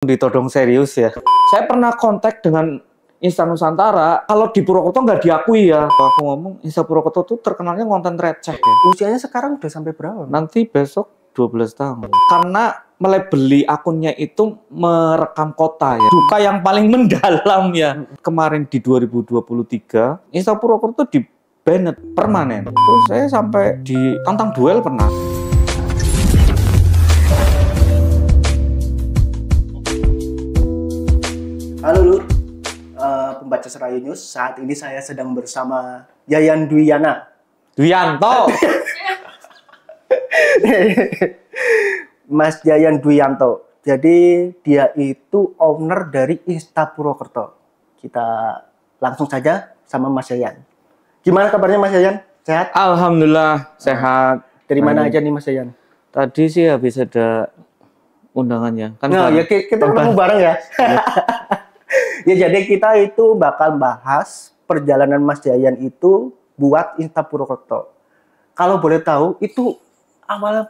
Ditodong serius ya. Saya pernah kontak dengan Insta Nusantara. Kalau di Purwokerto nggak diakui ya. Aku ngomong Insta Purwokerto tuh terkenalnya konten receh ya. Usianya sekarang udah sampai berapa? Nanti besok 12 tahun. Karena melebeli akunnya itu merekam kota ya. Duka yang paling mendalam ya. Kemarin di 2023 Insta Purwokerto di banned permanen. Terus saya sampai ditantang duel pernah. Halo Lur, pembaca Serayu News. Saat ini saya sedang bersama Yayan Dwiyana. Duyanto. Mas Yayan Dwiyanto. Jadi dia itu owner dari Insta Purwokerto. Kita langsung saja sama Mas Yayan. Gimana kabarnya Mas Yayan? Sehat? Alhamdulillah sehat. Dari mana aja nih Mas Yayan? Tadi sih habis ada undangannya. Kan nah, ya kita ketemu bareng ya. Ya jadi kita itu bakal bahas perjalanan Mas Yayan itu buat Insta Purwokerto. Kalau boleh tahu itu awal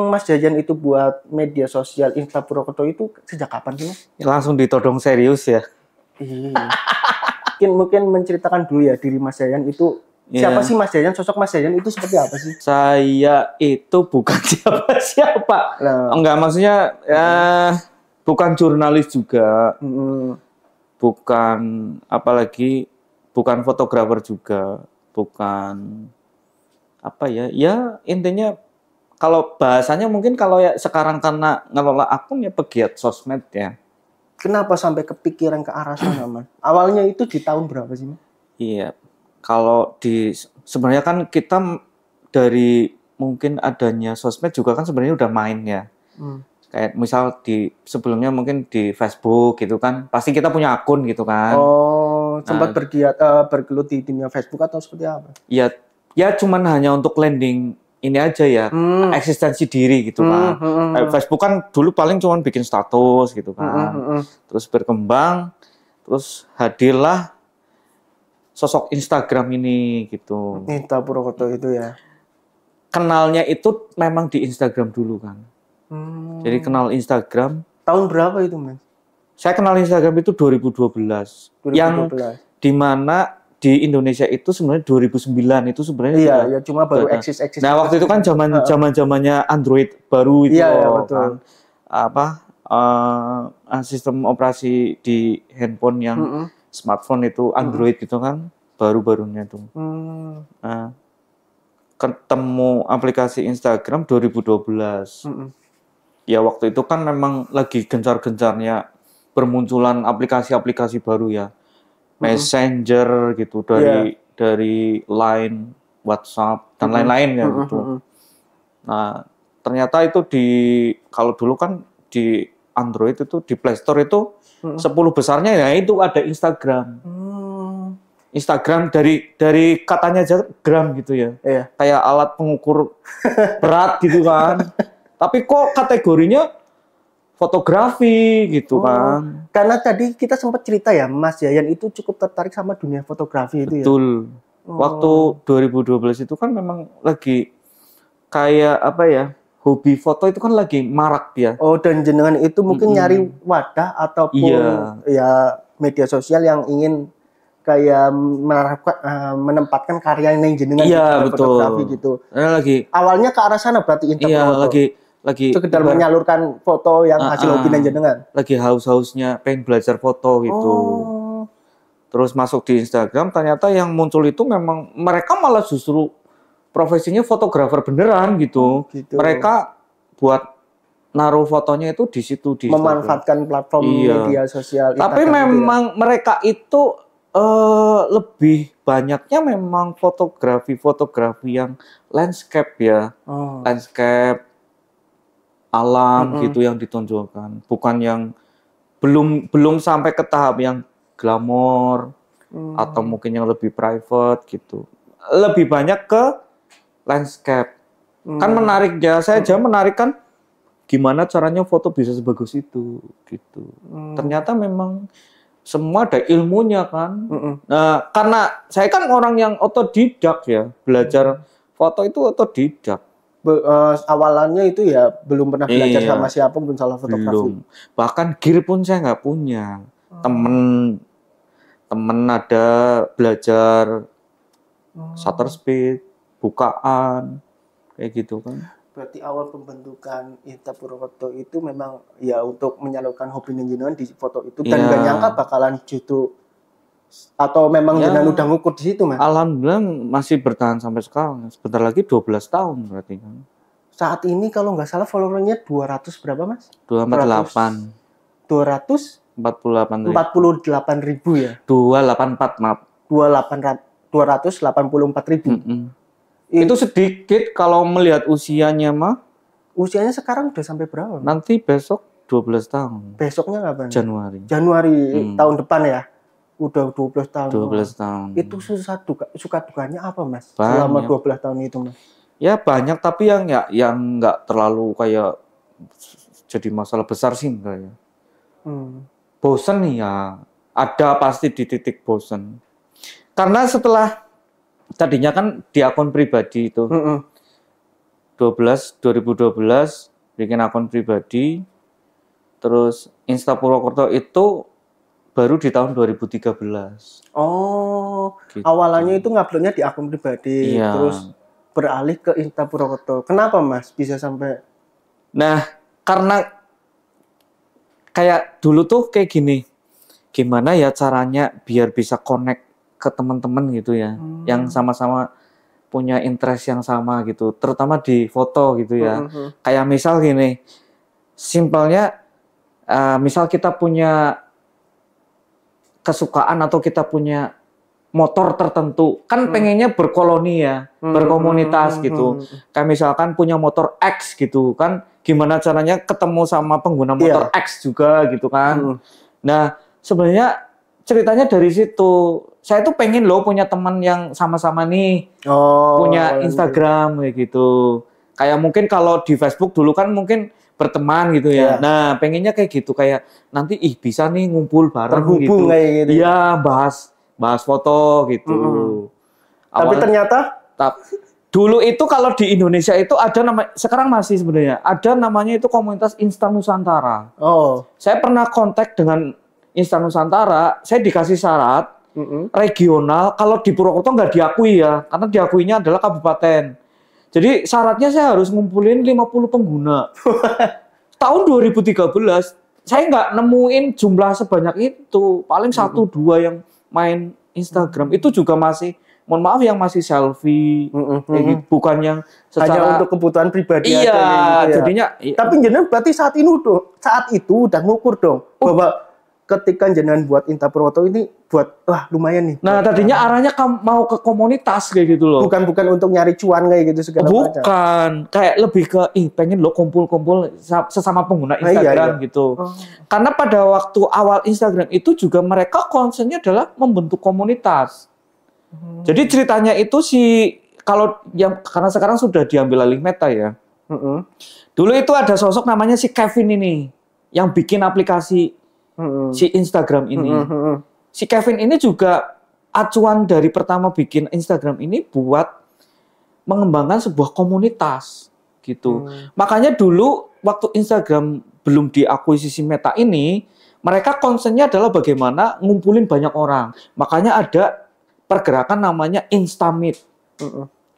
Mas Yayan itu buat media sosial Insta Purwokerto itu sejak kapan sih Mas? Langsung ditodong serius ya. Iya. Mungkin menceritakan dulu ya diri Mas Yayan itu siapa sih Mas Yayan? Sosok Mas Yayan itu seperti apa sih? Saya itu bukan siapa-siapa. Enggak, maksudnya ya bukan jurnalis juga, bukan apalagi bukan fotografer juga, bukan apa ya? Ya intinya kalau bahasanya mungkin kalau ya sekarang karena ngelola akun ya pegiat sosmed ya. Kenapa sampai kepikiran ke arah sana, Mas? Awalnya itu di tahun berapa sih, Mas? Iya, kalau sebenarnya kan kita dari mungkin adanya sosmed juga kan sebenarnya udah main ya. Kayak misal sebelumnya mungkin di Facebook gitu kan, pasti kita punya akun gitu kan. Oh, sempat bergelut di dunia Facebook atau seperti apa? Ya cuman hanya untuk landing ini aja ya, eksistensi diri gitu kan. Facebook kan dulu paling cuman bikin status gitu kan. Terus berkembang, terus hadirlah sosok Instagram ini gitu. Insta Purwokerto itu ya. Kenalnya itu memang di Instagram dulu kan. Jadi kenal Instagram. Tahun berapa itu, Mas? Saya kenal Instagram itu 2012. Yang dimana di Indonesia itu sebenarnya 2009 itu sebenarnya. Iya, cuma baru eksis. Nah, waktu itu kan zamannya Android baru itu. Iya, betul. Kan, sistem operasi di handphone yang smartphone itu Android gitu kan, baru-barunya itu. Nah, ketemu aplikasi Instagram 2012. Ya waktu itu kan memang lagi gencar-gencarnya bermunculan aplikasi-aplikasi baru ya, Messenger gitu dari Line, WhatsApp dan lain-lain ya gitu. Nah ternyata itu kalau dulu kan di Android itu di Play Store itu 10 besarnya ya itu ada Instagram. Instagram dari katanya aja gram gitu ya, kayak alat pengukur berat gitu kan. Tapi kok kategorinya fotografi gitu kan. Karena tadi kita sempat cerita ya, Mas Yayan itu cukup tertarik sama dunia fotografi itu ya. Betul. Waktu 2012 itu kan memang lagi kayak apa ya, hobi foto itu kan lagi marak ya. Oh, dan jenengan itu mungkin nyari wadah ataupun ya media sosial yang ingin kayak menempatkan karya yang jenengan fotografi gitu. Awalnya ke arah sana berarti Insta Purwokerto. Lagi sekedar menyalurkan foto yang hasil hobi jenengan. Lagi haus-hausnya pengen belajar foto gitu. Terus masuk di Instagram, ternyata yang muncul itu memang mereka malah justru profesinya fotografer beneran gitu. Mereka buat naruh fotonya itu di situ di memanfaatkan platform media sosial. Tapi memang mereka itu lebih banyaknya memang fotografi yang landscape ya. Landscape alam gitu yang ditonjolkan, bukan yang belum sampai ke tahap yang glamor atau mungkin yang lebih private gitu. Lebih banyak ke landscape. Kan menarik ya, saya aja menarik kan gimana caranya foto bisa sebagus itu gitu. Ternyata memang semua ada ilmunya kan. Nah, karena saya kan orang yang otodidak ya, belajar foto itu otodidak. awalannya itu ya belum pernah belajar Iya, sama siapapun salah fotografi. belum. Bahkan gear pun saya nggak punya. Temen ada belajar shutter speed, bukaan, kayak gitu kan. Berarti awal pembentukan Insta Purwokerto itu memang ya untuk menyalurkan hobi jenengan di foto itu dan Iya. gak nyangka bakalan justru atau memang Ya. jenengan udah ngukur di situ, Mas. Alhamdulillah masih bertahan sampai sekarang. Sebentar lagi 12 tahun berarti kan. Saat ini kalau nggak salah followernya 200 berapa, Mas? 248. 200 48 48.000 ya. 284 maaf. 284.000. Itu sedikit kalau melihat usianya mah. Usianya sekarang udah sampai berapa? Nanti besok 12 tahun. Besoknya kapan? Januari tahun depan ya. Udah 12 tahun. 12 tahun. Itu suka dukanya apa, Mas? Banyak. Selama 12 tahun itu, Mas. Ya banyak, tapi yang nggak terlalu kayak jadi masalah besar sih enggak ya. Bosen nih ya. Ada pasti di titik bosen. Karena setelah tadinya kan di akun pribadi itu 2012 bikin akun pribadi, terus Insta Purwokerto itu baru di tahun 2013. Oh, Gitu. awalannya itu nguploadnya di akun pribadi, Iya. terus beralih ke Insta Purwokerto. Kenapa, Mas, bisa sampai? Nah, karena kayak dulu tuh kayak gini, gimana ya caranya biar bisa connect ke teman-teman gitu ya, yang sama-sama punya interest yang sama gitu, terutama di foto gitu ya. Kayak misal gini, simpelnya, misal kita punya kesukaan atau kita punya motor tertentu, kan pengennya berkoloni ya, berkomunitas gitu. Kayak misalkan punya motor X gitu kan, gimana caranya ketemu sama pengguna motor X juga gitu kan. Nah, sebenarnya ceritanya dari situ. Saya tuh pengen loh punya teman yang sama-sama nih, punya Instagram kayak gitu. Kayak mungkin kalau di Facebook dulu kan mungkin berteman gitu ya. Nah, pengennya kayak gitu, kayak nanti bisa nih ngumpul bareng terhubung gitu. Kayak gitu. Iya, bahas foto gitu. Tapi ternyata dulu itu kalau di Indonesia itu ada sekarang masih sebenarnya ada namanya itu komunitas Insta Nusantara. Saya pernah kontak dengan Insta Nusantara, saya dikasih syarat regional, kalau di Purwokerto nggak diakui ya, karena diakuinya adalah kabupaten. Jadi syaratnya saya harus ngumpulin 50 pengguna. Tahun 2013, saya nggak nemuin jumlah sebanyak itu. Paling 1-2 yang main Instagram. Itu juga masih, mohon maaf, yang masih selfie. Gitu. Bukan yang secara... hanya untuk kebutuhan pribadi aja. Iya, gitu jadinya... Tapi jenengan berarti saat itu udah ngukur dong. Bahwa ketika jenengan buat Insta Purwokerto ini lumayan nih. Nah, tadinya arahnya mau ke komunitas kayak gitu loh. Bukan untuk nyari cuan kayak gitu segala macam. Bukan, kayak lebih ke pengen lo kumpul-kumpul sesama pengguna Instagram gitu. Karena pada waktu awal Instagram itu juga mereka concernnya adalah membentuk komunitas. Jadi ceritanya itu karena sekarang sudah diambil alih Meta ya. Dulu itu ada sosok namanya si Kevin ini yang bikin aplikasi si Instagram ini. Si Kevin ini juga acuan dari pertama bikin Instagram ini buat mengembangkan sebuah komunitas gitu. Makanya dulu waktu Instagram belum diakuisisi Meta ini, mereka concernnya adalah bagaimana ngumpulin banyak orang. Makanya ada pergerakan namanya Instameet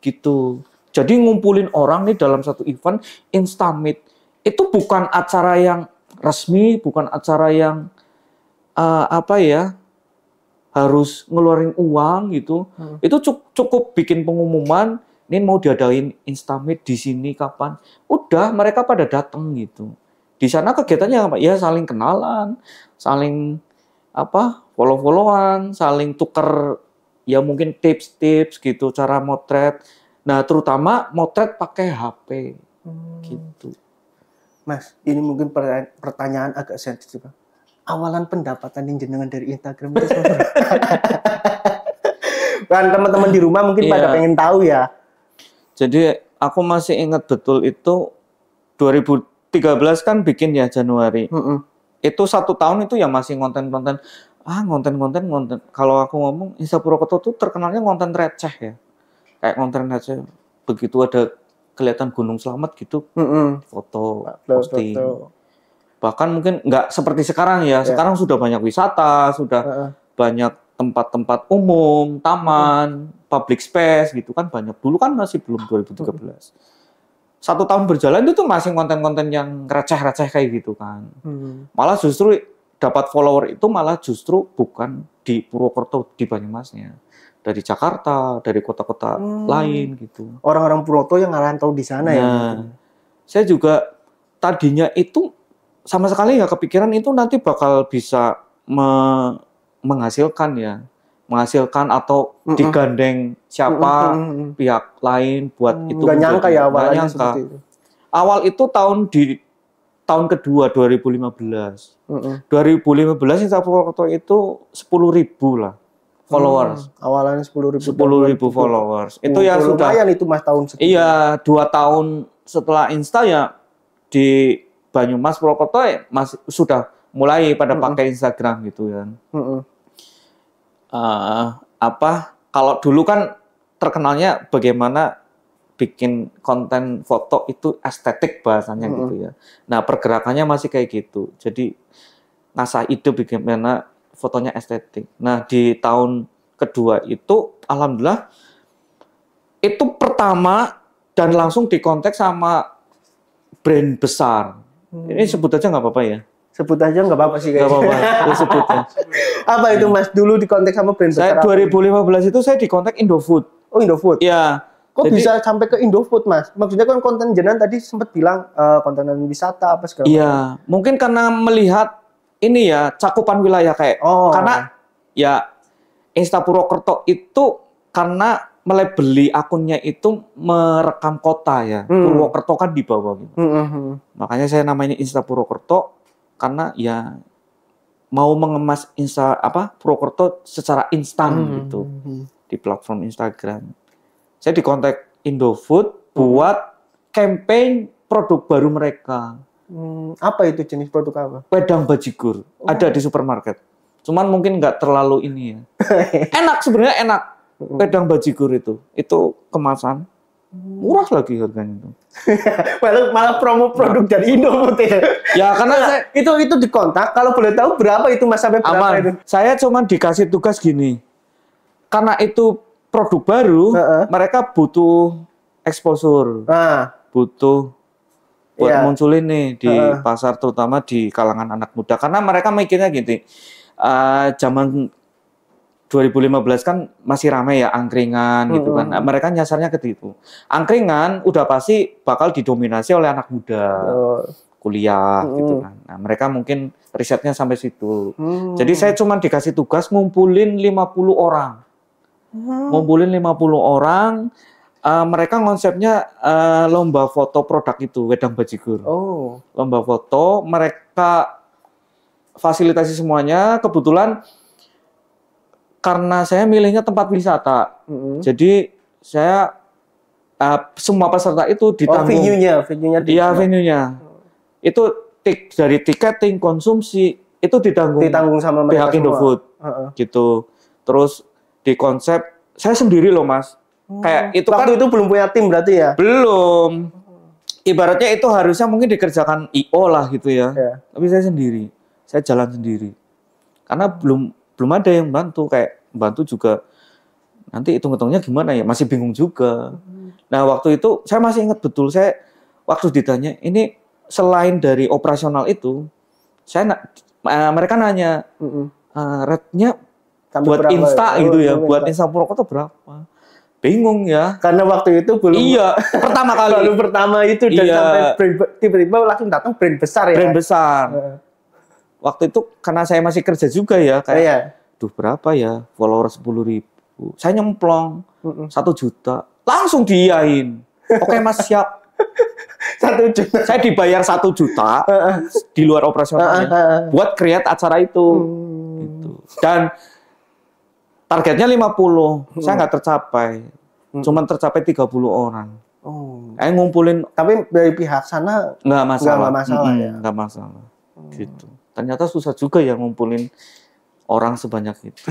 gitu. Jadi ngumpulin orang nih dalam satu event Instameet. Itu bukan acara yang resmi, bukan acara yang harus ngeluarin uang gitu. Itu cukup bikin pengumuman, ini mau diadain Instameet di sini kapan. Udah, mereka pada datang gitu. Di sana kegiatannya apa? Ya saling kenalan, saling follow-followan, saling tuker ya mungkin tips-tips gitu, cara motret. Nah, terutama motret pakai HP gitu. Mas, ini mungkin pertanyaan agak sensitif. Awalan pendapatan yang jenengan dari Instagram itu seperti kan teman-teman di rumah mungkin pada pengen tahu ya. Jadi aku masih ingat betul itu 2013 kan bikin ya Januari. Itu 1 tahun itu ya masih konten-konten. Kalau aku ngomong Insta Purwokerto tuh terkenalnya konten receh ya. Kayak konten receh. Begitu ada kelihatan Gunung Slamet gitu, foto, posting. Bahkan mungkin nggak seperti sekarang ya. Sekarang sudah banyak wisata, sudah banyak tempat-tempat umum, taman, public space gitu kan banyak. Dulu kan masih belum 2013. 1 tahun berjalan itu tuh masih konten-konten yang receh-receh kayak gitu kan. Malah justru dapat follower itu malah justru bukan di Purwokerto, di Banyumasnya. Dari Jakarta, dari kota-kota lain gitu. Orang-orang Purwokerto yang ngerantau di sana ya. Saya juga tadinya itu sama sekali nggak kepikiran itu nanti bakal bisa menghasilkan atau digandeng siapa pihak lain buat itu. Nggak nyangka ya awalnya seperti itu. Awal itu tahun kedua 2015. 2015 Insta Purwokerto itu 10.000 lah followers. Awalnya 10.000 followers. Itu ya sudah lumayan itu Mas tahun segitu. Iya, 2 tahun setelah Insta ya di Banyumas Purwokerto masih sudah mulai pada pakai Instagram gitu kan. Kalau dulu kan terkenalnya bagaimana bikin konten foto itu estetik bahasanya gitu ya. Nah, pergerakannya masih kayak gitu. Jadi ngasah ide bagaimana fotonya estetik. Nah, di tahun kedua itu alhamdulillah itu pertama dan langsung dikontak sama brand besar. Ini sebut aja nggak apa-apa ya? Sebut aja nggak apa-apa sih kayaknya. Nggak apa-apa, sebut ya. Apa itu Mas? Dulu dikontak sama brand besar? Saya 2015 itu saya dikontak Indofood. Oh, Indofood? Iya. Kok bisa sampai ke Indofood, Mas? Maksudnya kan konten jenengan tadi sempat bilang kontenan wisata apa segala macam. Iya, mungkin karena melihat ini ya cakupan wilayah kayak. Karena ya Insta Purwokerto itu karena melebeli akunnya itu merekam kota ya. Purwokerto kan di bawah gitu. Makanya saya namanya Insta Purwokerto karena ya mau mengemas Purwokerto secara instan gitu di platform Instagram. Saya dikontak Indofood buat campaign produk baru mereka. Apa itu jenis produk apa? Wedang bajigur. Ada di supermarket. Cuman mungkin nggak terlalu ini ya. Enak sebenarnya enak. Wedang bajigur itu kemasan murah lagi harganya itu. malah promo produk dari Indofood ya. Ya karena itu dikontak. Kalau boleh tahu berapa itu Mas sampai berapa aman. itu? Saya cuman dikasih tugas gini. Karena itu produk baru, mereka butuh exposure. Butuh buat munculin nih di pasar terutama di kalangan anak muda. Karena mereka mikirnya gini. Zaman 2015 kan masih ramai ya angkringan gitu kan. Mereka nyasarnya ke situ. Angkringan udah pasti bakal didominasi oleh anak muda. Kuliah gitu kan. Nah, mereka mungkin risetnya sampai situ. Jadi saya cuma dikasih tugas ngumpulin 50 orang. Ngumpulin 50 orang. Mereka konsepnya lomba foto produk itu, wedang bajigur. Lomba foto, mereka fasilitasi semuanya. Kebetulan karena saya milihnya tempat wisata, jadi saya semua peserta itu ditanggung. Venue-nya. Iya, venue-nya. Itu dari tiketing, konsumsi itu ditanggung sama mereka pihak Indofood, gitu. Terus di konsep saya sendiri loh Mas. Kayak itu waktu itu belum punya tim berarti ya? Belum. Ibaratnya itu harusnya mungkin dikerjakan IO lah gitu ya. Tapi saya sendiri. Saya jalan sendiri. Karena belum ada yang bantu, kayak bantu juga nanti hitung-hitungnya gimana ya, masih bingung juga. Nah waktu itu saya masih ingat betul, saya waktu ditanya ini selain dari operasional itu, mereka nanya rate-nya buat Insta gitu ya, buat Insta Purwokerto berapa? Bingung ya. Karena waktu itu belum. Iya, pertama kali. Baru pertama itu dan sampai tiba-tiba langsung datang brand besar ya. Brand besar. Waktu itu karena saya masih kerja juga ya, kayak duh berapa ya follower 10.000. Saya nyemplong 1 juta, langsung diiyain. Oke Mas, siap. 1 juta. Saya dibayar 1 juta di luar operasionalnya buat create acara itu. Gitu. Dan targetnya 50, saya nggak tercapai. Cuman tercapai 30 orang. Ngumpulin. Tapi dari pihak sana nggak masalah ya. Nggak masalah. Gitu. Ternyata susah juga ya ngumpulin orang sebanyak itu.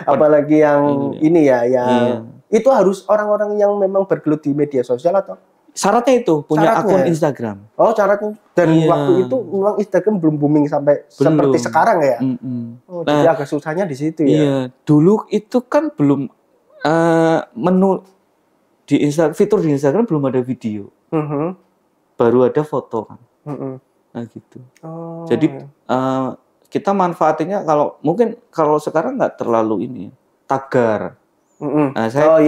Apalagi yang ini ya, yang itu harus orang-orang yang memang bergelut di media sosial atau? Syaratnya itu punya akun Instagram. Oh, syaratnya. Dan waktu itu memang Instagram belum booming sampai seperti sekarang ya. Oh, jadi agak susahnya di situ ya. Iya, dulu itu kan belum menu di fitur di Instagram belum ada video. Baru ada foto kan. Nah gitu. Jadi kita manfaatinnya kalau sekarang nggak terlalu ini tagar. Nah, saya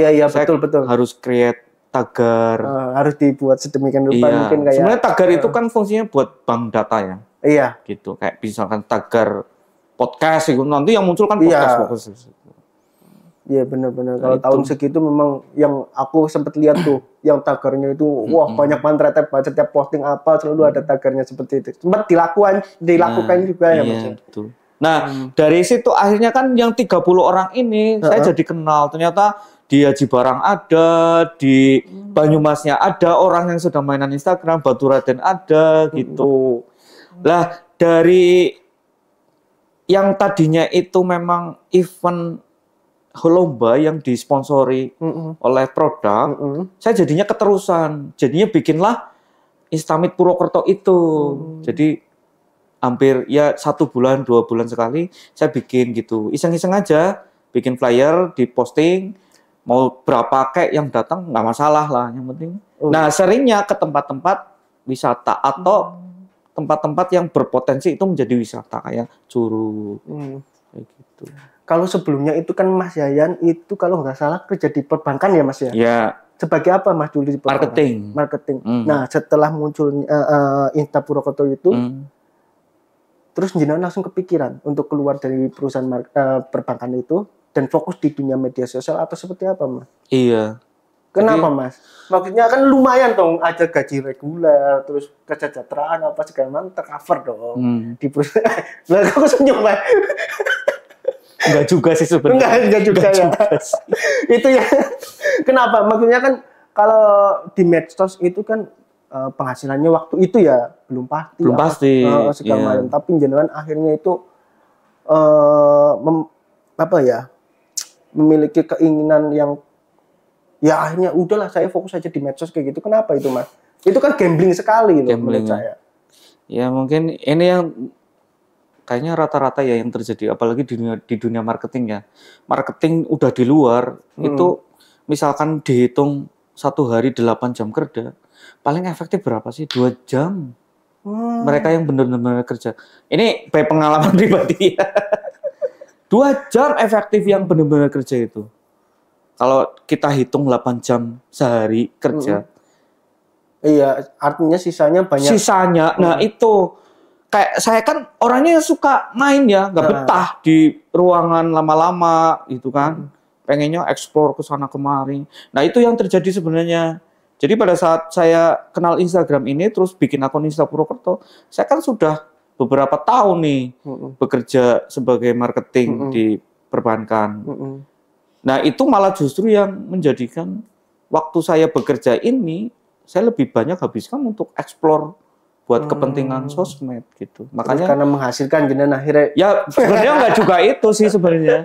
betul. Harus create tagar. Harus dibuat sedemikian rupa mungkin kayak. Sebenarnya tagar itu kan fungsinya buat bank data ya. Iya. Gitu. Kayak misalkan tagar podcast itu nanti yang muncul kan podcast. Iya benar-benar. Kalau tahun segitu memang yang aku sempat lihat tuh, yang tagarnya itu wah banyak banget setiap posting apa selalu ada tagarnya seperti itu. Sempat dilakukan juga ya Mas. Betul. Nah, dari situ akhirnya kan yang 30 orang ini saya jadi kenal. Ternyata di Haji Barang ada, di Banyumasnya ada orang yang sudah mainan Instagram, Baturaden ada gitu. Lah, dari yang tadinya itu memang event lomba yang disponsori oleh produk, saya jadinya keterusan. Jadinya bikinlah Instamit Purwokerto itu. Jadi hampir ya 1 bulan, 2 bulan sekali saya bikin gitu. Iseng-iseng aja, bikin flyer, diposting, mau berapa kayak yang datang nggak masalah lah, yang penting. Nah seringnya ke tempat-tempat wisata atau tempat-tempat yang berpotensi itu menjadi wisata kayak Curug, kayak gitu. Kalau sebelumnya itu kan Mas Yayan itu kalau nggak salah kerja di perbankan ya Mas ya? Ya. Sebagai apa Mas dulu di perbankan? Marketing. Nah setelah muncul Insta Purwokerto itu, terus jenengan langsung kepikiran untuk keluar dari perusahaan perbankan itu dan fokus di dunia media sosial atau seperti apa Mas? Iya. Kenapa Mas? Maksudnya kan lumayan dong, ada gaji reguler, terus kesejahteraan apa segala macam tercover dong di perusahaan. Lah kok senyum Mas? Enggak juga sih sebenarnya. Enggak juga ya. Itu ya. Kenapa? Maksudnya kan kalau di medsos itu kan penghasilannya waktu itu ya belum pasti. Segala macam. Tapi jenengan akhirnya itu memiliki keinginan yang ya akhirnya udahlah saya fokus aja di medsos kayak gitu. Kenapa itu Mas? Itu kan gambling sekali loh menurut saya. Ya mungkin ini yang kayaknya rata-rata ya yang terjadi, apalagi di dunia marketing ya. Marketing udah di luar, itu misalkan dihitung 1 hari 8 jam kerja, paling efektif berapa sih? 2 jam. Mereka yang benar-benar kerja. Ini by pengalaman pribadi ya. 2 jam efektif yang benar-benar kerja itu. Kalau kita hitung 8 jam sehari kerja. Iya, artinya sisanya banyak. Sisanya, nah itu. Kayak saya kan orangnya suka main ya, nggak betah di ruangan lama-lama gitu kan. Pengennya explore ke sana kemari. Nah itu yang terjadi sebenarnya. Jadi pada saat saya kenal Instagram ini, terus bikin akun Insta Purwokerto, saya kan sudah beberapa tahun nih bekerja sebagai marketing di perbankan. Nah itu malah justru yang menjadikan waktu saya bekerja ini, saya lebih banyak habiskan untuk explore buat kepentingan sosmed gitu. Makanya karena menghasilkan jenengan akhirnya. Ya sebenarnya nggak juga itu sih sebenarnya.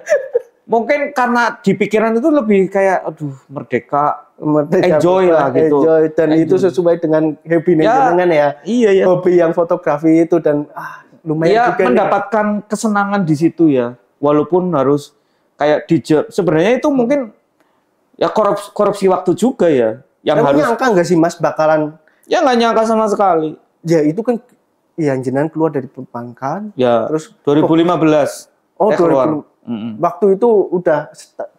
Mungkin karena di pikiran itu lebih kayak aduh merdeka enjoy lah gitu. Enjoy, dan itu sesuai dengan hobi jenengan ya. Iya ya. Hobi yang fotografi itu dan lumayan juga mendapatkan kesenangan di situ ya. Walaupun harus kayak sebenarnya itu mungkin ya korupsi waktu juga ya. Yang harus nyangka nggak sih Mas bakalan? Ya nggak nyangka sama sekali. Ya itu kan yang jenengan keluar dari perbankan. Ya. Terus 2015. Oh 2015. Waktu itu udah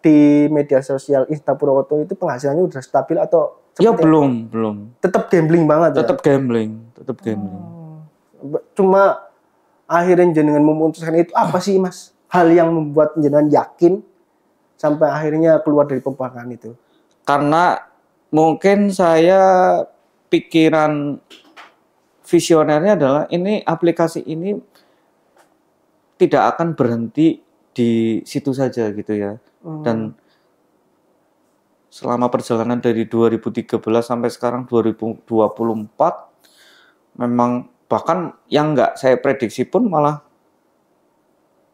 di media sosial Insta Purwokerto itu penghasilannya udah stabil atau? Ya belum. Tetap gambling banget. Tetap gambling. Cuma akhirnya jenengan memutuskan itu apa sih Mas? Hal yang membuat jenengan yakin sampai akhirnya keluar dari perbankan itu? Karena mungkin saya pikiran visionernya adalah ini aplikasi ini tidak akan berhenti di situ saja gitu ya. Dan selama perjalanan dari 2013 sampai sekarang 2024 memang bahkan yang nggak saya prediksi pun malah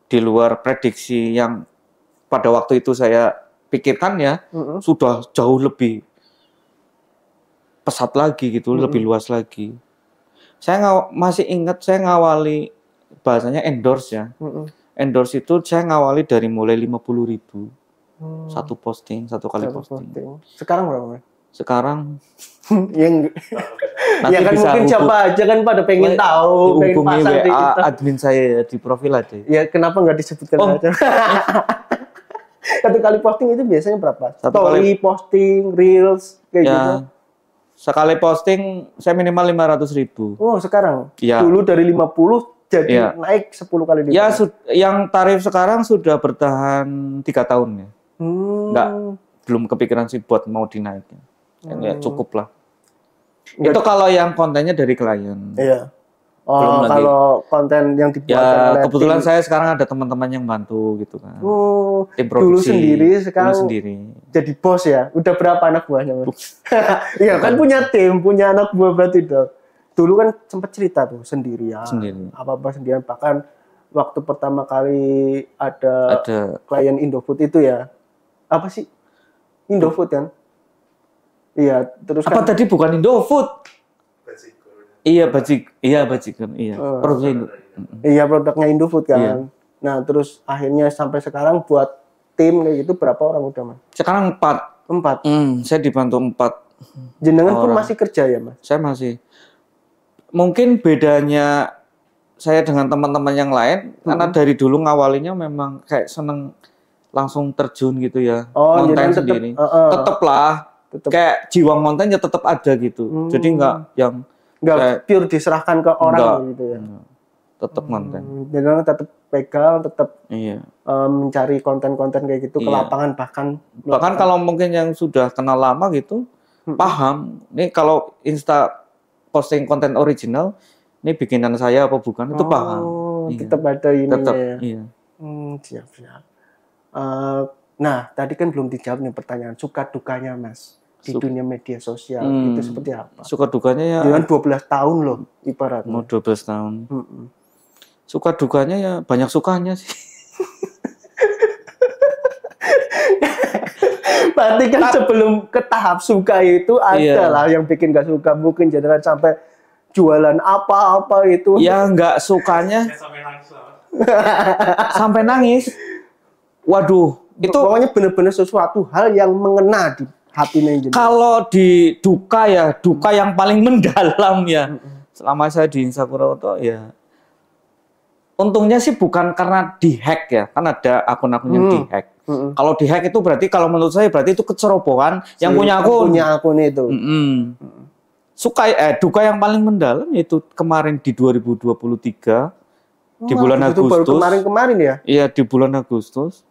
di luar prediksi yang pada waktu itu saya pikirkan ya, sudah jauh lebih pesat lagi gitu, lebih luas lagi. Saya masih ingat saya ngawali bahasanya endorse ya. Endorse itu saya ngawali dari mulai 50.000 satu posting, satu kali posting. Sekarang berapa? Sekarang yang nanti ya kan bisa mungkin siapa aja kan pada pengen tahu, pengen hubungi pasang di WA admin saya di profil aja. Ya kenapa nggak disebutkan aja? Satu kali posting itu biasanya berapa? Story, posting, reels, kayak gitu. Sekali posting saya minimal 500.000. Oh sekarang? Ya. Dulu dari 50 jadi naik 10 kali lipat. Ya, yang tarif sekarang sudah bertahan 3 tahun ya. Belum kepikiran sih buat mau dinaikin. Ya cukup lah. Itu kalau yang kontennya dari klien. Iya. Oh, kalau konten yang dibuat oleh kebetulan saya sekarang ada teman-teman yang bantu gitu kan. Tim produksi. Dulu sendiri, sekarang sendiri. Jadi bos ya. Udah berapa anak buahnya, Mas? Iya kan punya tim, punya anak buah berarti dong. Dulu kan sempat cerita tuh sendirian. Apa-apa sendirian. Bahkan waktu pertama kali ada klien Indofood itu ya. Apa sih? Indofood kan? Iya, terus apa tadi bukan Indofood? Bajigur. Produknya Indofood. Iya, produknya Indofood kan. Iya. Nah, terus akhirnya sampai sekarang buat tim kayak gitu berapa orang udah, Mas? Sekarang 4. Saya dibantu 4. Jenengan pun masih kerja ya, Mas? Saya masih. Mungkin bedanya saya dengan teman-teman yang lain karena dari dulu ngawalinya memang kayak seneng langsung terjun gitu ya. Konten sendiri. Tetaplah. Kayak jiwa kontennya tetap ada gitu. Jadi nggak pure diserahkan ke orang gitu ya. Tetap konten. Jadi tetap pegang, tetap mencari konten-konten kayak gitu ke lapangan bahkan kalau mungkin yang sudah kenal lama gitu paham. Ini kalau posting konten original, ini bikinan saya apa bukan itu paham. Tetap ada ininya tetap, ya. Iya. Siap. Nah, tadi kan belum dijawab nih pertanyaan suka dukanya Mas di dunia media sosial itu seperti apa? Suka dukanya ya. Dengan 12 tahun loh ibaratnya. Mau 12 tahun. Suka dukanya ya banyak sukanya sih. Berarti kan sebelum ke tahap suka itu ada lah yang bikin gak suka. Mungkin jangan sampai jualan apa-apa itu. Ya nggak sukanya. Sampai nangis. Waduh. Itu pokoknya benar-benar sesuatu hal yang mengena di hatinya. Kalau di duka yang paling mendalam ya. Selama saya di Insapurawoto ya. Untungnya sih bukan karena dihack ya. Kan ada akun-akun yang dihack. Kalau dihack itu berarti kalau menurut saya berarti itu kecerobohan yang punya akun itu. Duka yang paling mendalam yaitu kemarin di 2023 di bulan Agustus. Baru kemarin ya? Iya, di bulan Agustus.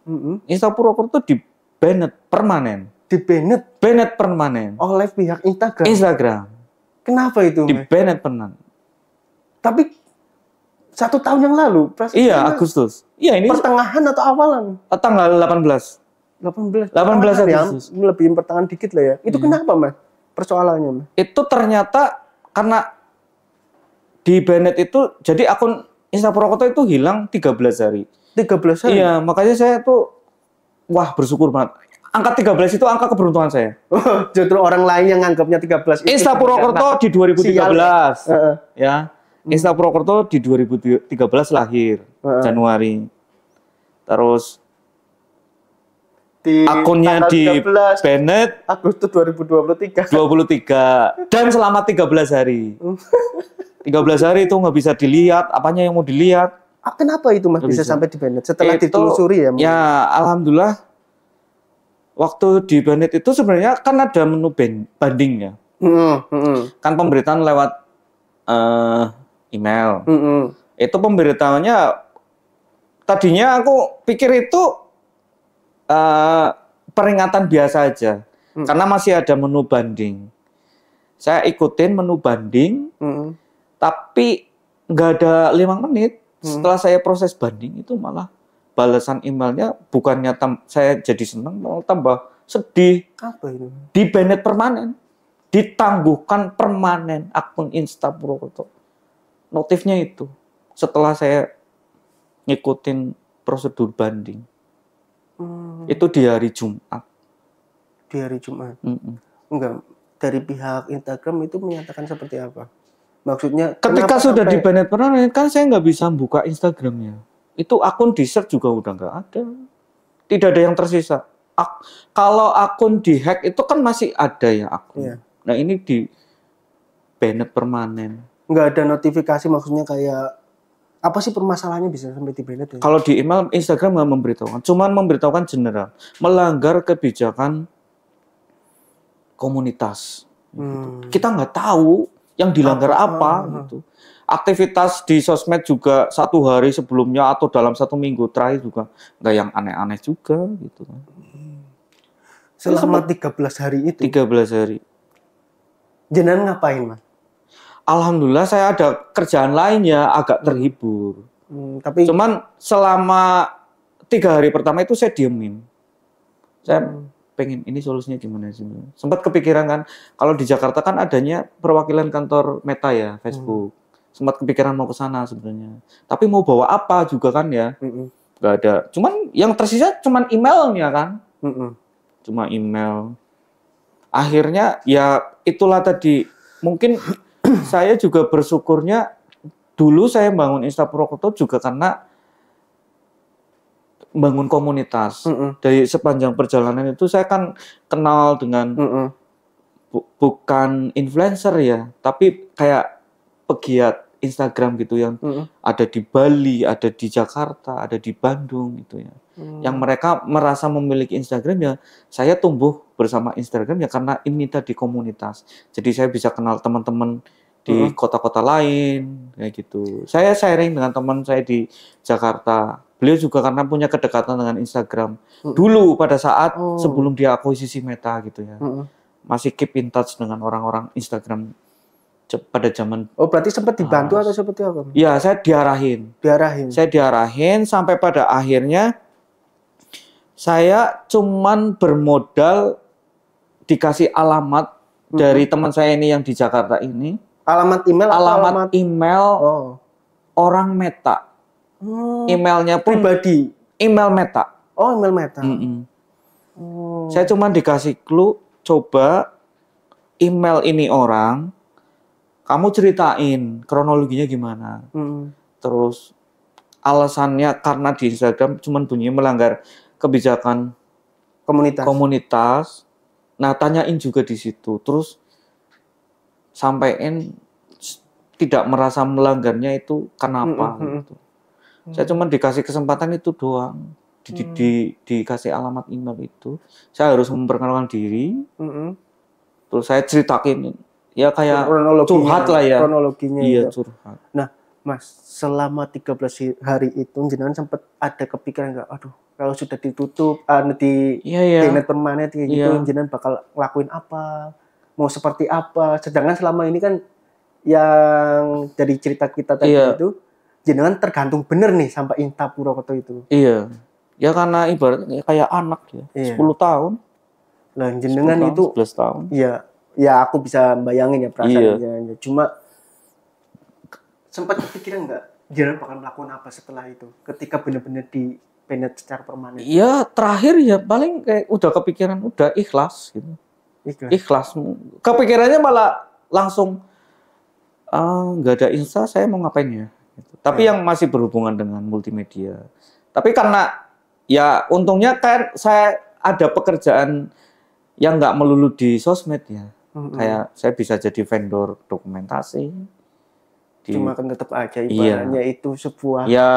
Instapurawoto di-banned permanen. Di-banned permanen. Oleh pihak Instagram. Kenapa itu? Di-banned permanen. Tapi 1 tahun yang lalu, iya, Agustus. Iya, ini pertengahan atau awalan? Tanggal 18 Agustus. Ya, lebihin pertengahan dikit lah ya. Itu kenapa, Mas? Persoalannya, Mas? Itu ternyata karena di banned itu jadi akun Instapurawoto itu hilang 13 hari. 13 hari? Iya, makanya saya tuh bersyukur banget. Angka 13 itu angka keberuntungan saya. Justru orang lain yang nganggapnya 13 itu. Instapurawoto di 2013. Ya. Instapurawoto di 2013 lahir Januari. Terus akunnya di banned Agustus 2023 dan selama 13 hari. 13 hari itu nggak bisa dilihat, apanya yang mau dilihat. Kenapa itu Mas bisa sampai di banned? Setelah ditelusuri ya? Ya, alhamdulillah. Waktu di banned itu sebenarnya kan ada menu banding ya. Kan pemberitaan lewat email. Itu pemberitaannya tadinya aku pikir itu peringatan biasa aja. Karena masih ada menu banding. Saya ikutin menu banding. Tapi nggak ada 5 menit setelah saya proses banding itu malah balasan emailnya bukannya saya jadi senang malah tambah sedih. Apa itu? Di banned permanen, ditangguhkan permanen akun Instapurawoto. Notifnya itu setelah saya ngikutin prosedur banding. Itu di hari Jumat. Di hari Jumat. Enggak. dari pihak Instagram itu menyatakan seperti apa? Maksudnya ketika sudah di banned permanen kan saya nggak bisa buka Instagramnya. Itu akun di search juga udah nggak ada. Tidak ada yang tersisa. Kalau akun di hack itu kan masih ada ya akun. Iya. Nah ini di banned permanen. Nggak ada notifikasi, maksudnya kayak apa sih permasalahannya bisa sampai di banned? Kalau di email Instagram nggak memberitahukan, cuman memberitahukan general, melanggar kebijakan komunitas. Gitu. Kita nggak tahu yang dilanggar apa gitu. Aktivitas di sosmed juga 1 hari sebelumnya atau dalam 1 minggu terakhir juga nggak yang aneh-aneh juga gitu kan. Selama 13 hari itu. 13 hari. Jenengan ngapain, Mas? Alhamdulillah saya ada kerjaan lainnya, agak terhibur. Tapi cuman selama 3 hari pertama itu saya diemin. Saya pengen ini solusinya gimana sih? Sempat kepikiran kan, kalau di Jakarta kan adanya perwakilan kantor Meta ya, Facebook. Sempat kepikiran mau ke sana sebenarnya. Tapi mau bawa apa juga kan ya? Nggak ada. Cuman yang tersisa cuman emailnya kan? Cuma email. Akhirnya ya itulah tadi. Mungkin saya juga bersyukurnya dulu saya bangun Insta Purwokerto juga karena bangun komunitas. Dari sepanjang perjalanan itu saya kan kenal dengan bukan influencer ya, tapi kayak pegiat Instagram gitu yang ada di Bali, ada di Jakarta, ada di Bandung gitu ya. Yang mereka merasa memiliki Instagram ya, saya tumbuh bersama Instagram ya karena ini tadi komunitas. Jadi saya bisa kenal teman-teman di kota-kota lain kayak gitu. Saya sharing dengan teman saya di Jakarta. Beliau juga karena punya kedekatan dengan Instagram. Dulu pada saat sebelum dia akuisisi Meta gitu ya. Masih keep in touch dengan orang-orang Instagram pada zaman. Oh, berarti sempat dibantu atau seperti apa? Iya, saya diarahin. Saya diarahin sampai pada akhirnya saya cuman bermodal dikasih alamat dari teman saya ini yang di Jakarta ini. Alamat email atau alamat email orang Meta. Emailnya pun pribadi. Email Meta. Oh, email Meta. Saya cuma dikasih clue, coba email ini orang, kamu ceritain kronologinya gimana. Terus alasannya karena di Instagram cuma bunyinya melanggar kebijakan komunitas. Nah, tanyain juga di situ. Terus sampaikan tidak merasa melanggarnya itu kenapa gitu. Saya cuma dikasih kesempatan itu doang. Dikasih alamat email itu. Saya harus memperkenalkan diri. Terus saya ceritakin ya kayak curhat lah ya. Kronologinya. Iya, curhat. Nah, Mas, selama 13 hari itu jenengan sempat ada kepikiran enggak, aduh, kalau sudah ditutup di banned permanen kayak gitu, jenengan bakal ngelakuin apa? Mau seperti apa? Sedangkan selama ini kan yang dari cerita kita tadi itu jenengan tergantung bener nih sampai Insta Purwokerto itu. Iya. Ya karena ibaratnya kayak anak ya. 10 tahun. Lah jenengan 10 tahun, itu 11 tahun. Iya. Ya aku bisa bayangin ya perasaannya. Cuma sempat kepikiran enggak jenengan bakal melakukan apa setelah itu ketika benar-benar di banned secara permanen? Iya, terakhir ya paling kayak udah kepikiran, udah ikhlas gitu. Ikhlas. Kepikirannya malah langsung nggak ada Insta, saya mau ngapain ya? Gitu. Tapi yang masih berhubungan dengan multimedia. Tapi karena ya untungnya kan saya ada pekerjaan yang nggak melulu di sosmed ya. Kayak saya bisa jadi vendor dokumentasi. Cuma kan tetap aja ibaratnya itu sebuah. Ya,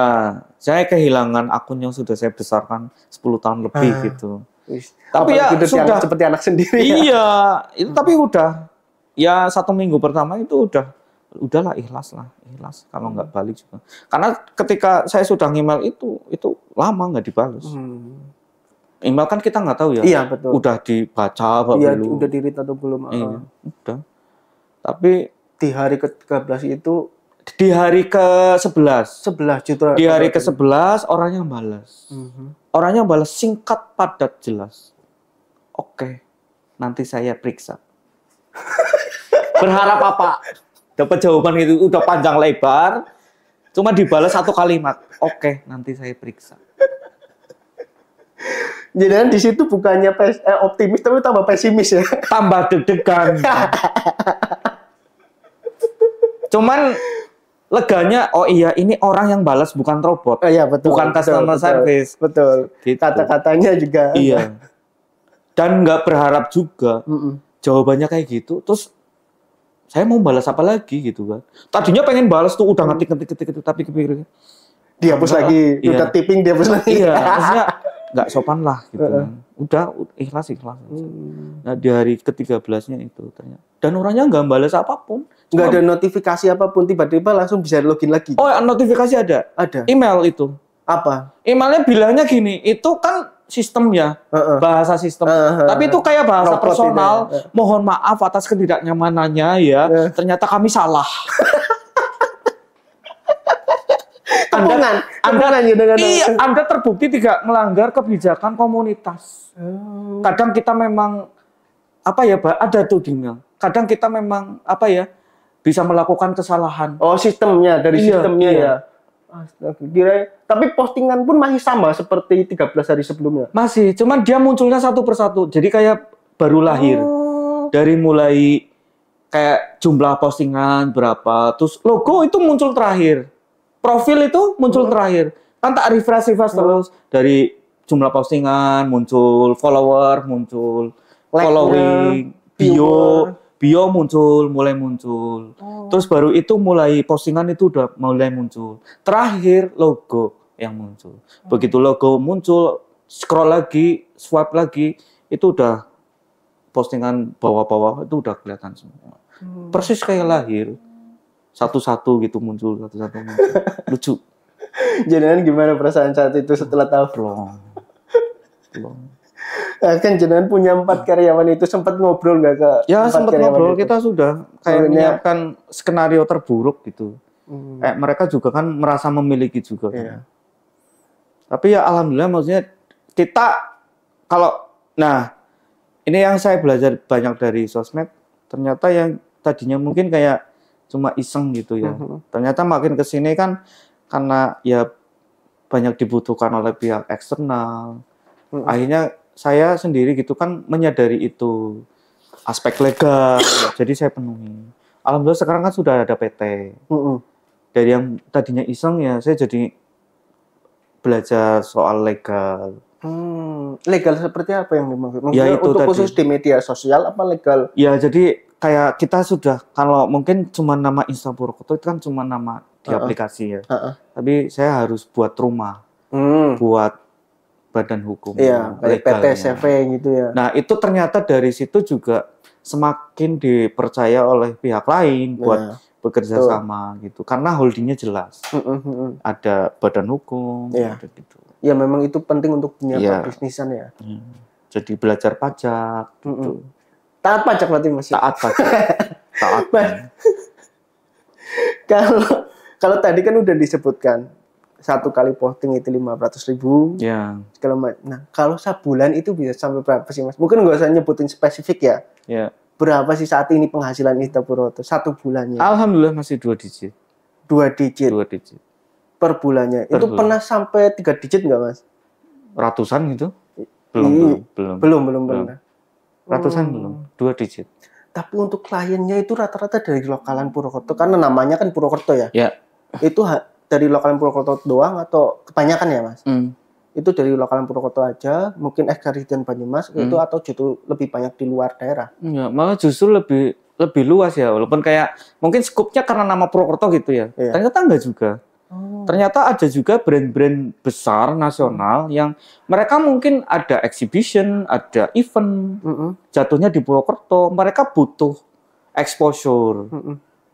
saya kehilangan akun yang sudah saya besarkan 10 tahun lebih gitu. Tapi ya sudah seperti anak sendiri. Iya, itu tapi udah ya 1 minggu pertama itu udahlah ikhlas kalau nggak balik juga. Karena ketika saya sudah email itu lama nggak dibalas. Email kan kita nggak tahu ya. Iya, betul. Udah dibaca apa belum? Iya, udah di-read atau belum? Iya, udah. Tapi di hari ke-13 itu di hari ke-11 juta. Di hari ke-11 orangnya balas. Orangnya balas singkat, padat, jelas. Oke, nanti saya periksa. Berharap apa? Dapat jawaban itu udah panjang lebar, cuma dibalas 1 kalimat. Oke, nanti saya periksa. Jadi di situ bukannya optimis tapi tambah pesimis ya. Tambah deg-degan. Cuman leganya, oh iya ini orang yang balas bukan robot. Oh iya betul. Bukan customer service. Betul. Gitu. Kata-katanya juga. Iya. Dan nggak berharap juga. Jawabannya kayak gitu. Terus saya mau balas apa lagi gitu kan. Tadinya pengen balas tuh udah ngetik tapi kepikir dihapus lagi. Iya. Udah tipping dihapus lagi. Iya, maksudnya nggak sopan lah gitu. Udah ikhlas. Nah di hari ke-13-nya itu ternyata. Dan orangnya nggak balas apapun. Nggak ada notifikasi apapun, tiba-tiba langsung bisa login lagi. Oh, notifikasi ada. Ada. Email itu. Apa? Emailnya bilangnya gini, itu kan sistem ya, bahasa sistem. Tapi itu kayak bahasa Robot personal. ini. Mohon maaf atas ketidaknyamanannya ya. Ternyata kami salah. Anda terbukti tidak melanggar kebijakan komunitas. Kadang kita memang ada tuh di email. Kadang kita memang bisa melakukan kesalahan. Oh, sistemnya dari sistemnya ya. Astaga, tapi postingan pun masih sama seperti 13 hari sebelumnya. Masih, cuman dia munculnya satu persatu. Jadi kayak baru lahir. Dari mulai kayak jumlah postingan berapa, terus logo itu muncul terakhir. Profil itu muncul terakhir. Kan tak refresh terus dari jumlah postingan muncul, follower muncul, following, bio mulai muncul. Terus baru itu mulai postingan itu udah mulai muncul. Terakhir logo yang muncul. Begitu logo muncul, scroll lagi, swipe lagi, itu udah postingan bawah-bawah itu udah kelihatan semua. Persis kayak lahir. Satu-satu gitu muncul, satu-satu muncul. Lucu. Jenengan gimana perasaan saat itu setelah tahu? Belum. Kan jenengan punya 4 karyawan itu sempat ngobrol nggak ke? Ya sempat ngobrol, kita sudah kayak menyiapkan skenario terburuk gitu. Mereka juga kan merasa memiliki juga. Iya. Kan. Tapi ya alhamdulillah maksudnya kita ini yang saya belajar banyak dari sosmed, ternyata yang tadinya mungkin kayak cuma iseng gitu ya. Ternyata makin kesini kan karena ya banyak dibutuhkan oleh pihak eksternal. Akhirnya saya sendiri gitu kan menyadari itu aspek legal. Jadi saya penuhi. Alhamdulillah sekarang kan sudah ada PT. Dari yang tadinya iseng ya saya jadi belajar soal legal. Legal seperti apa yang dimaksud? Ya, itu untuk tadi. khusus di media sosial apa legal? Ya jadi kayak kita sudah kalau mungkin cuma nama Insta Purwokerto itu kan cuma nama di aplikasi ya. Tapi saya harus buat rumah, buat badan hukum. Iya, kayak PT, CV gitu ya. Nah itu ternyata dari situ juga semakin dipercaya oleh pihak lain buat bekerja sama gitu. Karena holdingnya jelas, ada badan hukum, ada gitu. Ya memang itu penting untuk punya bisnisan ya. Jadi belajar pajak gitu. Taat pajak berarti Mas. Taat pajak. Taat. Kalau tadi kan udah disebutkan satu kali posting itu 500.000. Ya. Nah, kalau sebulan itu bisa sampai berapa sih Mas? Mungkin nggak usah nyebutin spesifik ya. Ya. Berapa sih saat ini penghasilan Insta Purwokerto satu bulannya? Alhamdulillah masih 2 digit. 2 digit. 2 digit. Per bulannya. Itu pernah sampai 3 digit nggak Mas? Ratusan gitu? Belum pernah. Ratusan belum, 2 digit. Tapi untuk kliennya itu rata-rata dari lokalan Purwokerto karena namanya kan Purwokerto ya. Ya. Itu dari lokalan Purwokerto doang atau kebanyakan ya Mas? Itu dari lokalan Purwokerto aja, mungkin Ekari dan Banyumas itu atau justru lebih banyak di luar daerah? Enggak, malah justru lebih luas ya, walaupun kayak mungkin skupnya karena nama Purwokerto gitu ya. Ternyata enggak juga. Ternyata ada juga brand-brand besar nasional yang mereka mungkin ada exhibition, ada event, jatuhnya di Purwokerto, mereka butuh exposure.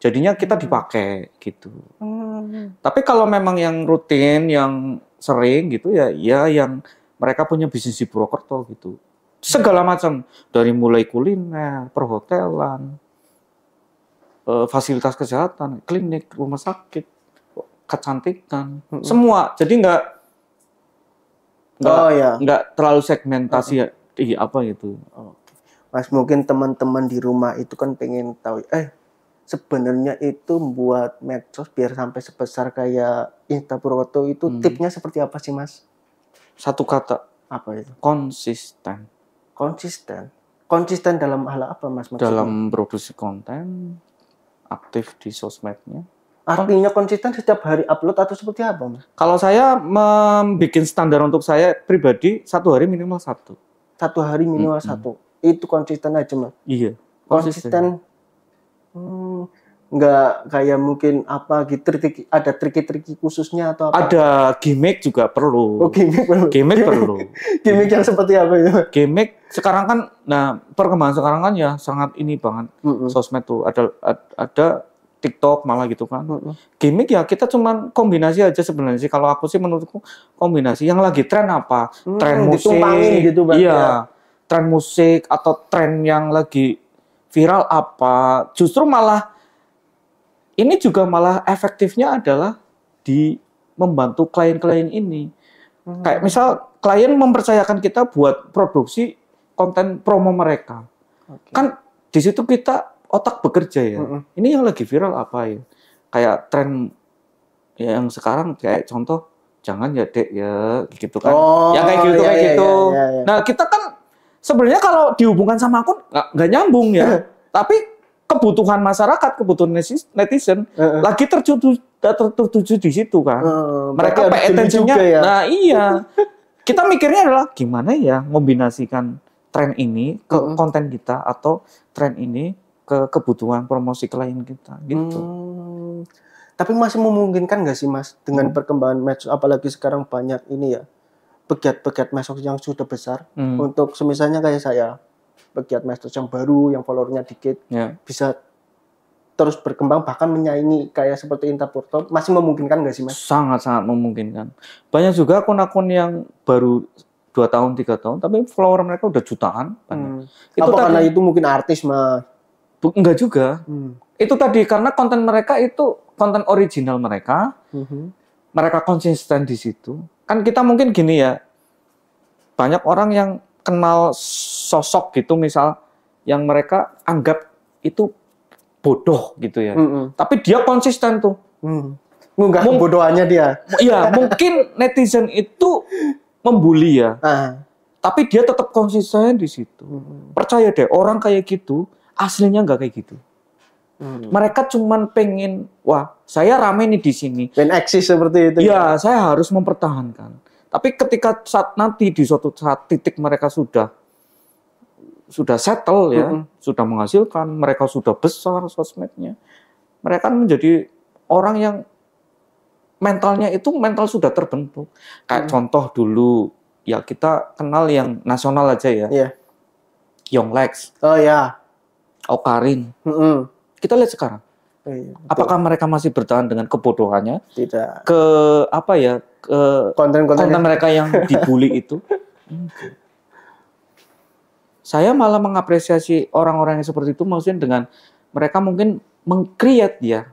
Jadinya kita dipakai gitu. Tapi kalau memang yang rutin, yang sering gitu ya yang mereka punya bisnis di Purwokerto gitu. Segala macam, dari mulai kuliner, perhotelan, fasilitas kesehatan, klinik, rumah sakit, kecantikan, semua. Jadi nggak terlalu segmentasi apa gitu. Mas, mungkin teman-teman di rumah itu kan pengen tahu, sebenarnya itu membuat medsos biar sampai sebesar kayak Insta Purwokerto itu tipnya seperti apa sih Mas? Satu kata, Apa itu? Konsisten. Konsisten dalam hal apa, Mas? Maksudnya? Dalam produksi konten, aktif di sosmednya. Artinya konsisten setiap hari upload atau seperti apa, Mas? Kalau saya membuat standar untuk saya pribadi, 1 hari minimal 1. 1 hari minimal 1. Itu konsisten aja, Mas? Iya. Konsisten. Nggak kayak mungkin apa gitu, ada triki-triki khususnya atau apa? Ada gimmick juga perlu. Oh, gimmick perlu. Gimmick perlu. Gimmick yang seperti apa itu? Gimmick sekarang kan, nah perkembangan sekarang kan ya sangat ini banget. Sosmed tuh ada TikTok malah gitu kan. Gimmick ya kita cuman kombinasi aja sebenarnya sih. Kalau aku sih menurutku kombinasi yang lagi tren apa? Tren musik. Gitu, iya. Tren musik atau tren yang lagi viral apa? Justru malah ini juga malah efektifnya adalah di membantu klien-klien ini. Kayak misal klien mempercayakan kita buat produksi konten promo mereka. Kan di situ kita otak bekerja ya. Ini yang lagi viral apa ya? Kayak tren yang sekarang kayak contoh jangan ya Dek ya gitu kan. Yang kayak gitu iya. Nah, kita kan sebenarnya kalau dihubungkan sama akun nggak nyambung ya. Tapi kebutuhan masyarakat, kebutuhan netizen lagi tertuju di situ kan. Mereka pay attention-nya. Ya? Nah, iya. Kita mikirnya adalah gimana ya kombinasikan tren ini ke konten kita atau tren ini ke kebutuhan promosi klien kita gitu. Tapi masih memungkinkan nggak sih, Mas, dengan perkembangan medsos, apalagi sekarang banyak ini ya pegiat-pegiat medsos yang sudah besar untuk semisalnya kayak saya, pegiat medsos yang baru, yang followernya dikit, bisa terus berkembang bahkan menyaingi kayak seperti Instapurto, masih memungkinkan nggak sih, Mas? Sangat-sangat memungkinkan. Banyak juga akun-akun yang baru 2 tahun, 3 tahun, tapi follower mereka udah jutaan. Itu karena itu mungkin artis, Mas? Enggak juga. Itu tadi karena konten mereka itu konten original mereka. Mereka konsisten di situ. Kan kita mungkin gini ya, banyak orang yang kenal sosok gitu misal yang mereka anggap itu bodoh gitu ya. Tapi dia konsisten tuh. Nggak kebodohannya dia. Iya, mungkin netizen itu membuli ya. Tapi dia tetap konsisten di situ. Percaya deh, orang kayak gitu aslinya nggak kayak gitu. Mereka cuman pengen, wah, saya rame nih di sini. Pengen eksis seperti itu. Iya, saya harus mempertahankan. Tapi ketika saat nanti di suatu saat titik mereka sudah settle ya, sudah menghasilkan, mereka sudah besar sosmednya, mereka kan menjadi orang yang mental sudah terbentuk. Kayak contoh dulu, ya kita kenal yang nasional aja ya, Yonglex, Awkarin. Kita lihat sekarang, apakah mereka masih bertahan dengan kebodohannya? Tidak. Ke apa ya? Konten mereka yang dibully itu. Saya malah mengapresiasi orang-orang yang seperti itu, maksudnya dengan mereka mungkin meng-create ya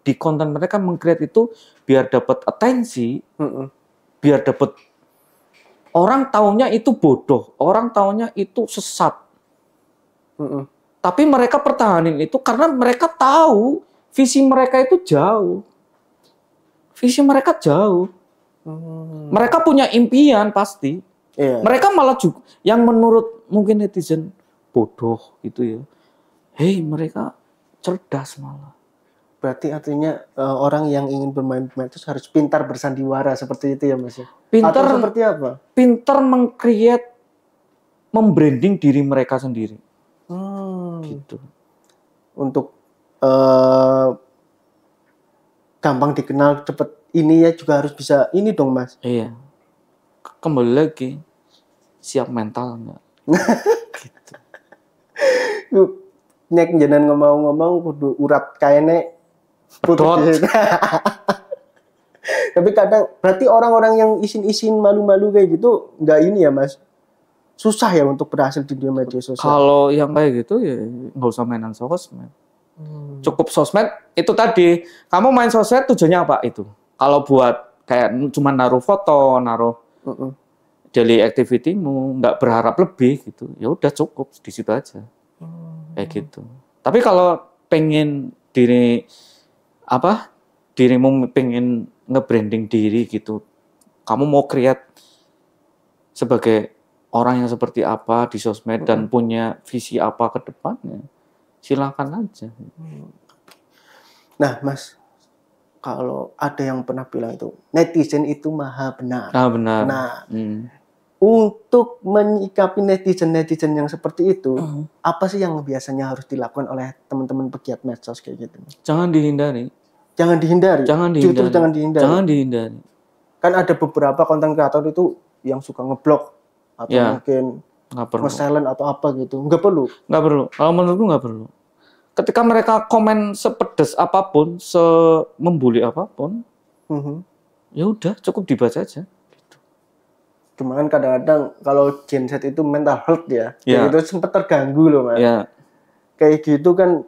di konten mereka meng-create itu biar dapat atensi, biar dapat orang taunya itu bodoh, orang taunya itu sesat. Tapi mereka pertahanin itu karena mereka tahu visi mereka itu jauh. Visi mereka jauh. Mereka punya impian pasti. Mereka malah juga yang menurut mungkin netizen bodoh gitu ya. Mereka cerdas malah. Berarti artinya orang yang ingin bermain medsos harus pintar bersandiwara seperti itu ya, Mas? Pintar atau seperti apa? Pintar meng-create, membranding diri mereka sendiri. Gitu. Untuk gampang dikenal cepat ini ya juga harus bisa ini dong, Mas. Iya. Kembali lagi siap mental enggak? Gitu. Nek jenengan ngomong-ngomong kudu urat kayane putus. Tapi kadang berarti orang-orang yang isin-isin malu-malu kayak gitu nggak ini ya, Mas? Susah ya untuk berhasil di dunia media sosial. Kalau yang kayak gitu ya nggak usah mainan sosmed. Cukup sosmed itu tadi. Kamu main sosmed tujuannya apa itu? Kalau buat kayak cuma naruh foto, naruh daily activity-mu, nggak berharap lebih gitu. Ya udah cukup di situ aja. Kayak gitu. Tapi kalau pengen dirimu pengen nge-branding diri gitu. Kamu mau create sebagai orang yang seperti apa di sosmed dan punya visi apa ke depannya, silakan aja. Nah, Mas, kalau ada yang pernah bilang itu netizen itu maha benar. Ah, benar. Nah, untuk menyikapi netizen yang seperti itu, apa sih yang biasanya harus dilakukan oleh teman-teman pegiat medsos kayak gitu? Jangan dihindari. Jangan dihindari. Justru jangan dihindari. Jangan dihindari. Kan ada beberapa konten kreator itu yang suka ngeblok atau mungkin nge-silent atau apa gitu. Nggak perlu. Nggak perlu. Kalau menurutku nggak perlu. Ketika mereka komen sepedes apapun, membuli apapun, ya udah cukup dibaca aja. Gitu. Cuma kan kadang-kadang kalau Gen Z itu mental health ya, itu sempat terganggu loh, Mas. Ya. Kayak gitu kan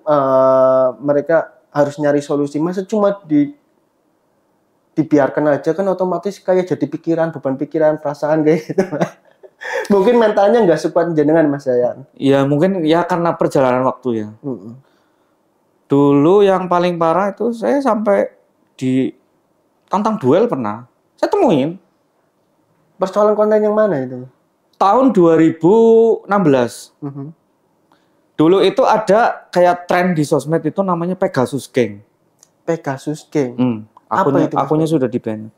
mereka harus nyari solusi. Masa cuma dibiarkan aja kan otomatis kayak jadi pikiran, beban pikiran, perasaan kayak gitu, Mas. Mungkin mentalnya nggak sekuat jenengan, Mas Yayan. Ya mungkin ya karena perjalanan waktu ya. Dulu yang paling parah itu saya sampai ditantang duel pernah. Saya temuin. Persoalan konten yang mana itu? Tahun 2016. Dulu itu ada kayak tren di sosmed itu namanya Pegasus Gang. Pegasus Gang? Akunnya sudah di-ban.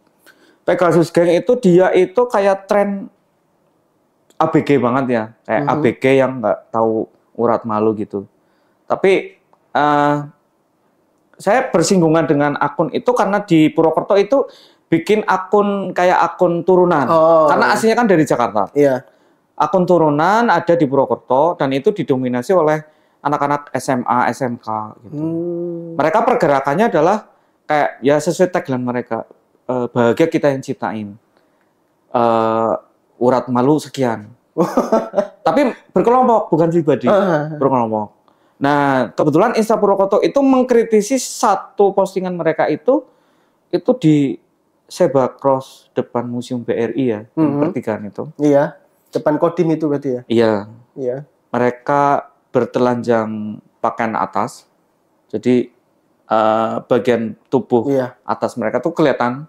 Pegasus Gang itu dia itu kayak tren ABG banget ya. Kayak ABG yang nggak tahu urat malu gitu. Tapi saya bersinggungan dengan akun itu karena di Purwokerto itu bikin akun kayak akun turunan. Karena aslinya kan dari Jakarta. Iya. Akun turunan ada di Purwokerto dan itu didominasi oleh anak-anak SMA, SMK gitu. Mereka pergerakannya adalah kayak ya sesuai tagline mereka, bahagia kita yang ciptain. Urat malu sekian. Tapi berkelompok, bukan pribadi. Berkelompok. Nah, kebetulan Insta Purwokerto itu mengkritisi satu postingan mereka itu di Sebakros depan Museum BRI ya, pertigaan itu. Iya, depan Kodim itu berarti ya? Iya. Iya. Mereka bertelanjang pakaian atas, jadi bagian tubuh atas mereka tuh kelihatan.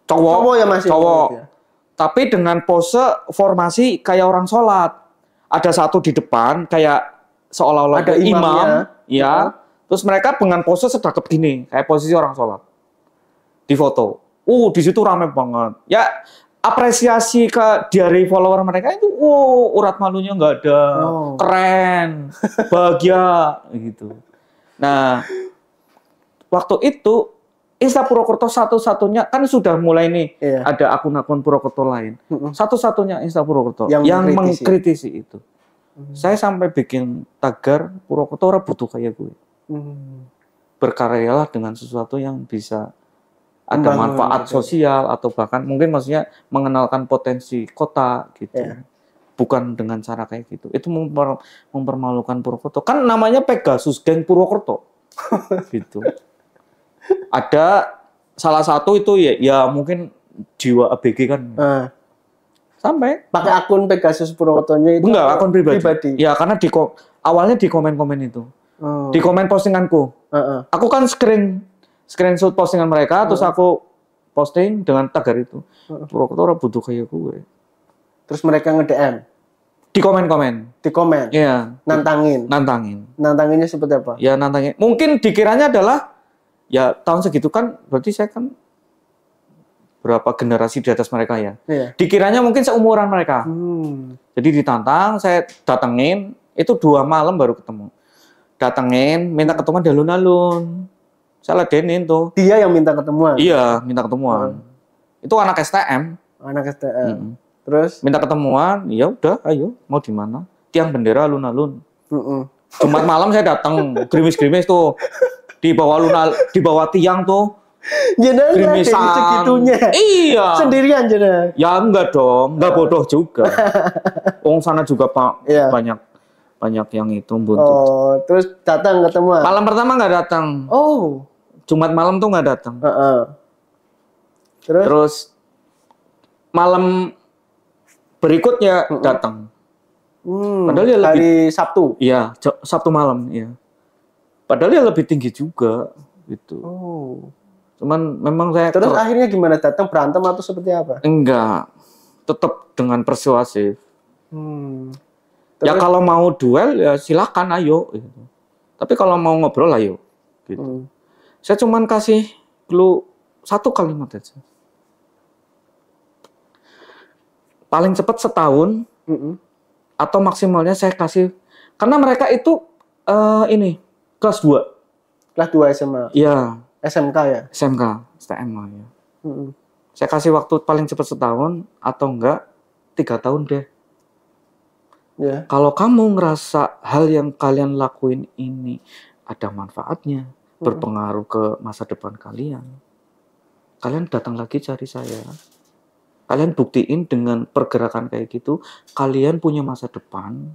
Cowok ya Mas? Cowok. Ya? Tapi dengan pose formasi kayak orang sholat. Ada satu di depan kayak seolah-olah ada imam, ya. Terus mereka dengan pose sedekap gini, kayak posisi orang sholat. Di foto. Di situ rame banget. Ya, apresiasi dari follower mereka itu, urat malunya nggak ada, keren, bahagia, gitu. Nah, waktu itu Insta Purwokerto satu-satunya kan sudah mulai nih ada akun-akun Purwokerto lain. Satu-satunya Insta Purwokerto yang mengkritisi itu. Saya sampai bikin tagar Purwokerto ora butuh kayak gue. Berkaryalah dengan sesuatu yang bisa ada manfaat sosial atau bahkan mungkin maksudnya mengenalkan potensi kota gitu. Bukan dengan cara kayak gitu. Itu mempermalukan Purwokerto. Kan namanya Pegasus Gang Purwokerto. Gitu. Ada salah satu itu ya mungkin jiwa ABG kan. Sampai pakai akun Pegasus Purwokertonya itu enggak akun pribadi. Ya karena awalnya di komen-komen itu. Di komen postinganku. Aku kan screenshot postingan mereka terus aku posting dengan tagar itu. Purwokerto ora butuh kayak gue. Terus mereka nge-DM di komen-komen. Di komen. Iya. Nantangin. Nantanginnya seperti apa? Ya nantangin. Mungkin dikiranya adalah ya tahun segitu kan berarti saya kan berapa generasi di atas mereka ya. Dikiranya mungkin seumuran mereka. Jadi ditantang, saya datengin, itu 2 malam baru ketemu. Datengin, minta ketemuan di alun-alun. Saya ladenin tuh. Dia yang minta ketemuan? Iya, minta ketemuan. Itu anak STM. Anak STM. Terus? Minta ketemuan, ya udah, ayo, mau di mana? Tiang bendera alun-alun. Jumat malam saya datang, gerimis-gerimis tuh. Di bawah tiang tuh. Jenengan segitunya. Iya. Sendirian jenengan. Ya enggak dong, enggak bodoh juga. Wong sana juga Pak banyak yang itu buntut. Terus datang ketemu. Malam pertama enggak datang. Jumat malam tuh enggak datang. Terus malam berikutnya datang. Padahal dia lebih hari Sabtu. Iya, Sabtu malam, iya. Padahal dia lebih tinggi juga gitu. Cuman memang saya terus akhirnya gimana, datang berantem atau seperti apa? Enggak. tetap dengan persuasif. Ya Terus- kalau mau duel ya silakan, ayo. Gitu. Tapi kalau mau ngobrol ayo. Gitu. Saya cuman kasih dulu satu kalimat aja. Paling cepat setahun, atau maksimalnya saya kasih, karena mereka itu ini kelas 2. Kelas 2 SMA. Iya. SMK ya? SMK, STM lah ya. Saya kasih waktu paling cepat setahun atau enggak 3 tahun deh. Ya. Kalau kamu ngerasa hal yang kalian lakuin ini ada manfaatnya, berpengaruh ke masa depan kalian, kalian datang lagi cari saya. Kalian buktiin dengan pergerakan kayak gitu, kalian punya masa depan.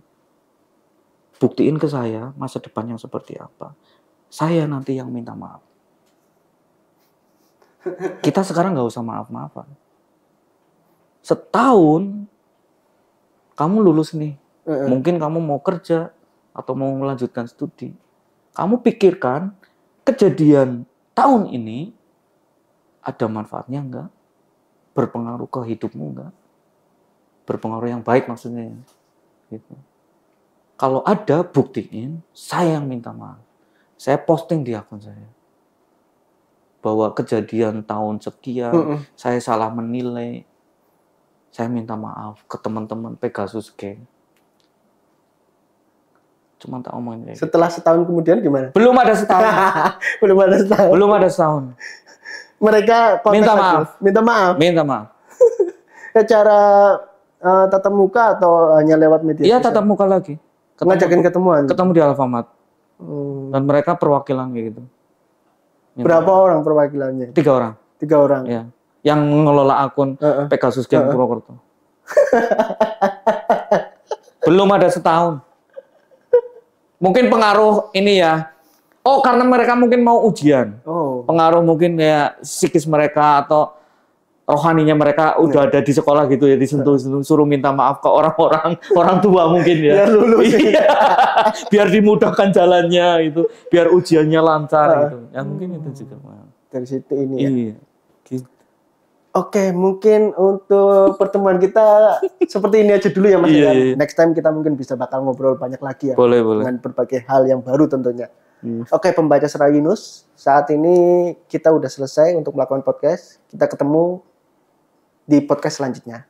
Buktiin ke saya masa depan yang seperti apa. Saya nanti yang minta maaf. Kita sekarang nggak usah maaf-maafan. Setahun kamu lulus nih. Mungkin kamu mau kerja atau mau melanjutkan studi. Kamu pikirkan kejadian tahun ini ada manfaatnya enggak? Berpengaruh ke hidupmu enggak? Berpengaruh yang baik maksudnya. Gitu. Kalau ada, buktiin, saya yang minta maaf. Saya posting di akun saya. Bahwa kejadian tahun sekian, saya salah menilai. Saya minta maaf ke teman-teman Pegasus Gang. Cuma tak omongin kayak Setelah setahun kemudian gimana? Belum ada setahun. Belum ada setahun. Belum ada setahun. Mereka Minta lagi. maaf. Minta maaf. Minta maaf. Cara tatap muka atau hanya lewat media? Iya, tatap muka lagi. Ngajakin ketemuan. Ketemu di Alfamart. Dan mereka perwakilan kayak gitu. Berapa orang perwakilannya? 3 orang. 3 orang. Ya. Yang mengelola akun Pegasus Gang Purwokerto. Belum ada setahun. Mungkin pengaruh ini ya. Oh, karena mereka mungkin mau ujian. Pengaruh mungkin ya psikis mereka atau rohaninya mereka udah ada di sekolah gitu ya, disentuh, suruh minta maaf ke orang-orang, orang tua mungkin ya. Biar lulus. Iya. Biar dimudahkan jalannya itu, biar ujiannya lancar gitu. Ya mungkin itu juga. Dari situ ini ya. Iya. Gitu. Oke, mungkin untuk pertemuan kita seperti ini aja dulu ya Mas. Iya. Next time kita mungkin bisa bakal ngobrol banyak lagi ya. Boleh. Dengan berbagai hal yang baru tentunya. Oke, pembaca Serai Yunus, saat ini kita udah selesai untuk melakukan podcast. Kita ketemu di podcast selanjutnya.